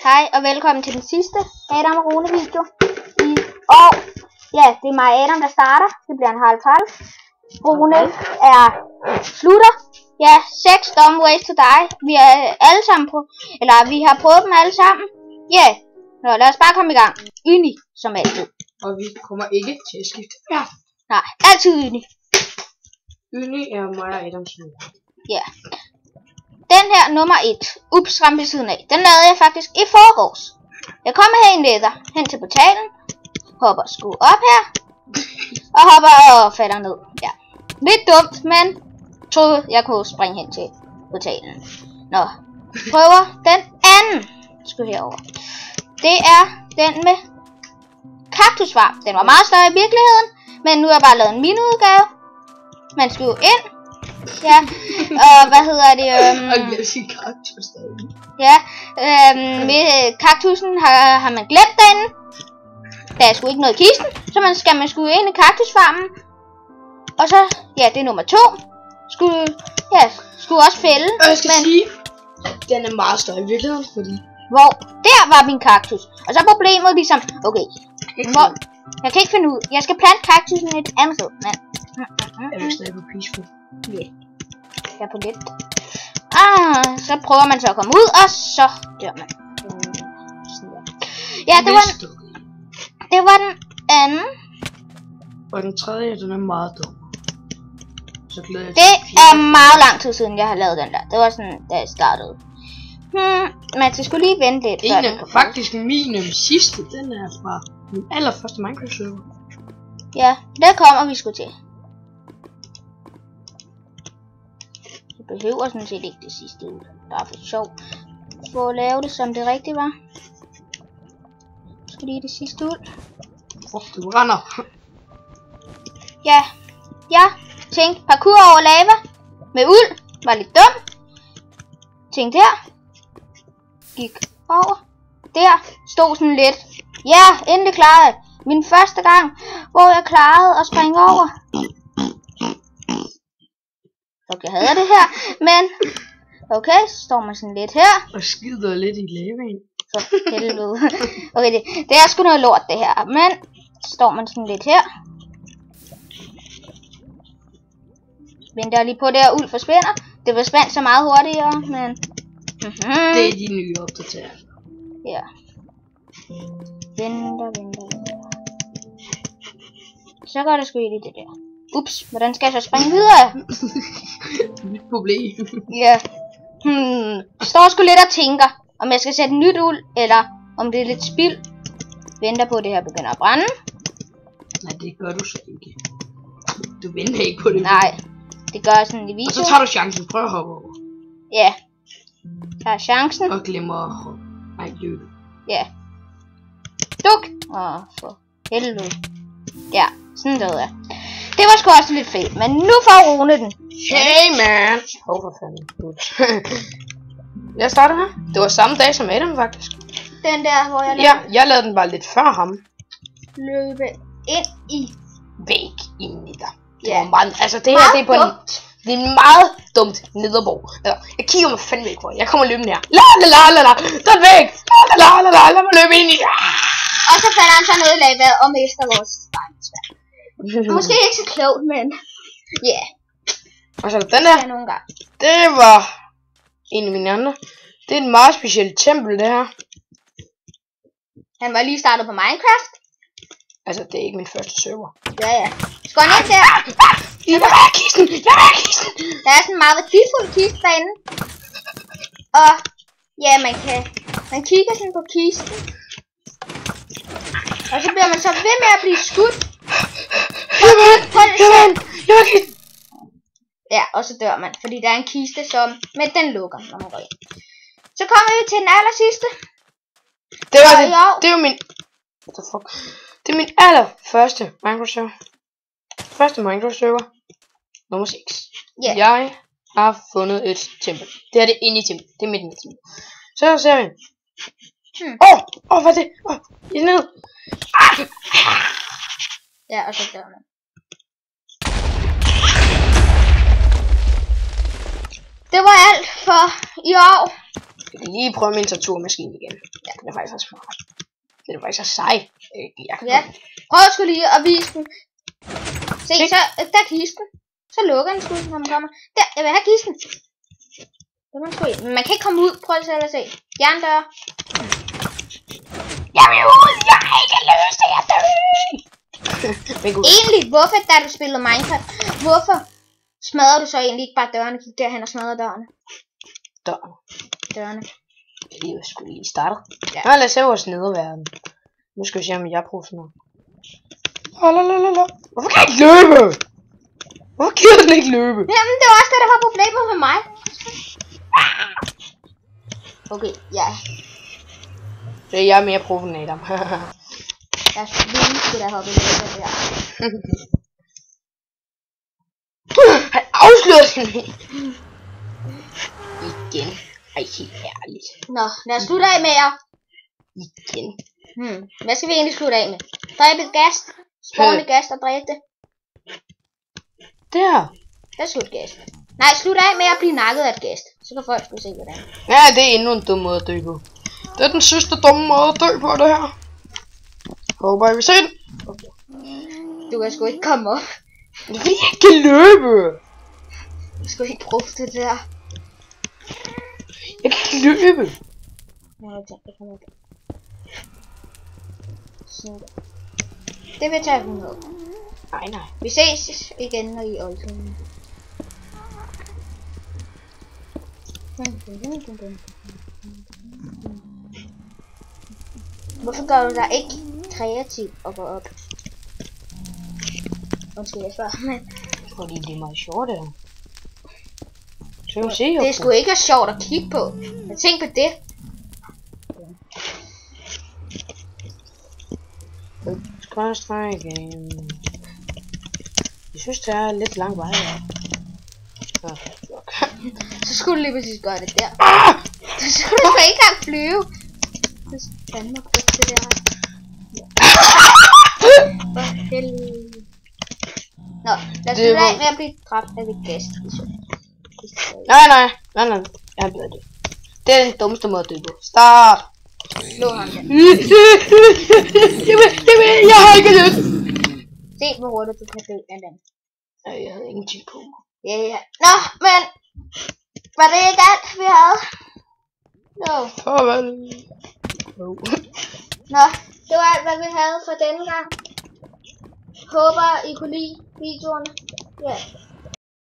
Hej og velkommen til den sidste Adam og Rune video i år. Ja, det er mig Adam, der starter. Det bliver en halv. Rune er slutter. Ja, 6 dumb ways to die. Vi er alle sammen på, eller vi har prøvet dem alle sammen. Ja, nå, lad os bare komme i gang. Uni, som altid. Og vi kommer ikke til at skifte. Ja. Nej, altid Uni. Uni er mig og Adams nu. Ja. Den her nummer 1, ups, ramt ved siden af, den lavede jeg faktisk i forgårs. Jeg kommer her i nether, hen til portalen, hopper sgu op her, og hopper og falder ned. Ja. Lidt dumt, men troede jeg kunne springe hen til portalen. Nå, prøver den anden, sgu herover. Det er den med kaktusvarm. Den var meget større i virkeligheden, men nu har jeg bare lavet en miniudgave. Man skal jo ind. Ja, og hvad hedder det? Og glemt sin kaktus derinde. Ja, ved kaktusen har man glemt derinde. Der er sgu ikke noget i kisten, så man skal ind i kaktusfarmen. Og så, ja, det er nummer 2. Skulle også fælde. Og jeg skal sige, den er meget større i virkeligheden, fordi... Hvor? Der var min kaktus. Og så er problemet ligesom, okay, jeg kan ikke finde ud. Jeg skal plante kaktusen et andet sted, men... Jeg vil stadig på peaceful. Ja, jeg er på lidt. Så prøver man så at komme ud, og så dør man. Ja, det var den anden. Og den tredje, den er meget dum. Så glæder jeg det er meget lang tid siden, jeg har lavet den der. Det var sådan, da jeg startede. Man skal skulle lige vente lidt. En af faktisk min sidste, den er fra min allerførste Minecraft-server. Ja, der kommer vi sgu til. Jeg behøver sådan set ikke det sidste ud. Bare for sjov. For at lave det, som det rigtigt var. Skal lige det sidste ud. Du render. Ja. Jeg tænkte parkour over lava. Med uld. Var lidt dum. Tænkte her. Gik over. Der stod sådan lidt. Ja, endelig klarede jeg. Min første gang, hvor jeg klarede at springe over. Jeg hader det her, men okay, så står man sådan lidt her. Og skider lidt i lavaen. Så helvede. Okay, det er sgu noget lort det her, men så står man sådan lidt her. Venter jeg lige på, det her uld forsvinder. Det forsvandt så meget hurtigere, men... Det er de nye opdateringer. Ja. Venter. Så går det sgu lige det der. Ups, hvordan skal jeg så springe videre? Mit problem. Ja. Står sgu lidt og tænker, om jeg skal sætte nyt uld, eller om det er lidt spild. Venter på, at det her begynder at brænde. Nej, det gør du så ikke. Du venter ikke på det. Nej, det gør jeg sådan i video. Og så tager du chancen. Prøv at hoppe over. Ja. Tager chancen. Og glemmer at hoppe. Nej, løbe. Ja. Duk. For helvede. Ja, sådan døde jeg. Det var sgu også lidt fedt, men nu får Rune den. Hey man! For fanden. Jeg starter her. Det var samme dag som Adam faktisk. Den der, hvor jeg lavede... Ja, jeg lavede den bare lidt før ham. Løbe ind i væg i midter. Det var meget... Altså det her, det er på en... Det er en meget dumt nederborg. Altså, jeg kigger mig fandme væk på. Jeg kommer løbende her. La. Der er væk. La. Lad mig løbe ind i. Og så falder han så ned i lavaet og mister vores spejlsvær. Måske ikke så klogt, men ja. Yeah. Og så den der. Nogle gange. Det var en af mine andre. Det er et meget specielt tempel, det her. Han var lige startet på Minecraft. Altså, det er ikke min første server. Ja. Skål ned til. Jeg vil have kisten. Der er sådan en meget værdifuld kiste derinde. Og ja, man kigger sådan på kisten. Og så bliver man så ved med at blive skudt. Ja, og så dør man, fordi der er en kiste, men den lukker, når man går ind. Så kommer vi til den aller sidste. Det er jo min... What the fuck? Det er min allerførste Minecraft server. Første Minecraft server. Nummer 6. Yeah. Jeg har fundet et tempel. Det er det inde i tempel. Det er midten af tempel. Så ser vi. Hvad er det? Jeg er nede. Ja, og så dør man. Det var alt for i år. Jeg kan lige prøve min torturmaskine igen. Ja, den er faktisk så smart. Den er faktisk så sej. Ja, prøv sgu lige at vise den. Se, så der er kisten. Så lukker den sgu, når man kommer. Der, jeg vil have kisten. Men man kan ikke komme ud. Prøv selv at se. Jerndør. Jeg vil ud. Jeg har ikke løst det. Jeg dør. Egentlig, hvorfor, da du spillede Minecraft, hvorfor smadrer du så egentlig ikke bare dørene? Gik derhen og smadrer dørene. Dørene. Jeg skulle lige starte. Ja. Nå, lad os se vores nederverden. Nu skal vi se, om jeg er professionel. Hvorfor kan jeg ikke løbe? Hvorfor kan den ikke løbe? Jamen, det var også det, der var problemet med mig. Okay, ja. Så jeg er mere professionel. Jeg skulle da hoppe i det der. Han afslører sin igen. Ej, helt ærligt. Nå, lad os slutte af med jer. Igen. Hvad skal vi egentlig slutte af med? Dræbe gas, spawne gas og dræbe det. Der. Det er slut gas. Nej, slut af med at blive nakket af et gæst. Så kan folk skulle se, hvordan. Ja, det er endnu en dum måde at dø på. Det er den sidste dumme måde at dø på, det her. Håber jeg vil se den. Okay. Du kan sgu ikke komme op. Det er fordi jeg ikke kan løbe. Du skal ikke bruge det der. Jeg kan ikke løbe. Det vil tage 100. Nej. Vi ses igen, når I er oldtiden. Hvorfor gør du dig ikke kreativ og går op? Undskyld, jeg spørger, men... Fordi det er meget sjovt, det her. Så se, det er sgu ikke sjovt at kigge på. Jeg tænker på det. Jeg synes, det er lidt lang vej. Så skulle du lige præcis gøre det der. Så skulle du ikke engang flyve. Det er fandme godt det der. For helvede. Nå, lad os slutte af med at blive dræbt af det gæst. Nej. Jeg er blevet det. Det er den dummeste måde at dø på. Start. Slå ham der. Jeg har ikke lyst. Se hvor hurtigt du kan dø af den. Jeg havde ingen tid på mig. Ja. Nå, men var det ikke alt vi havde? Jo. Farvel. Nå, det var alt hvad vi havde for denne gang. Håber I kunne lide videoerne. Ja.